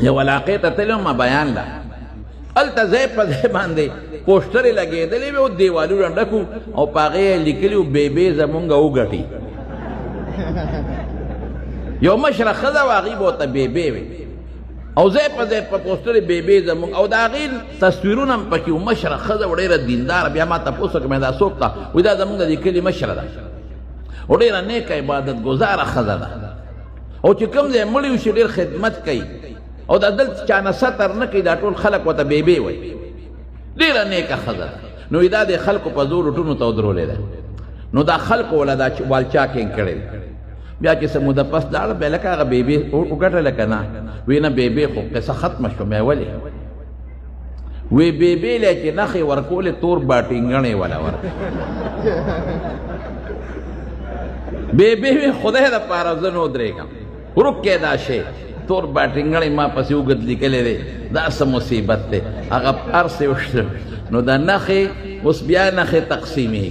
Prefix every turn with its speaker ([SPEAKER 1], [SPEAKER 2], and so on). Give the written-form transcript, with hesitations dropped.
[SPEAKER 1] یو علاقې ته تلم ما بیان لا هلته ځای په ځای باندې پوسټرې لګېدلې وې او دیوالونه ډکو او په هغې یې لیکلي وو بیبې زمونږ وګټي یو مشره ښځه وه هغې به ورته بیبې وې او ځای په ځای په پوسټرې بیبې زمونږ او د هغې تصویرونه هم پکې وو مشره ښځه و ډېره دینداره بیا ما تپوس وکړم دا څوک ده وایي دا زمونږ د دې کلي مشره ده او ډېره نیکه عبادت ګزاره ښځه ده او چې کوم ځای مړي وشي ډېر خدمت کوي او دا دلته چا نه ستر نه کوي دا ټول خلک ورته بیبې وایي ډېره نیکه ښځه ده نو دا د خلکو په زور ټونو ته ودرولې ده نو دا خلکو وله دا والچاکینګ کړی بیا چې څه موده پس لاړه بیا لکه هغه بیبې وګټله که نه وی نه بیبې خو قصه ختمه شوه بیا ولې وی بیبې لی چې نښې ورکولې تور باټینګڼې وله ورکړه بیبې وی خدای دپاره زه نه ودرېږم ورک کې دا شی تور باټینګڼې ما پسې اوږد لیکلی دی دا څه مصیبت دی هغه هر څه نو دا نښې اوس بیا نښې تقسیمېږي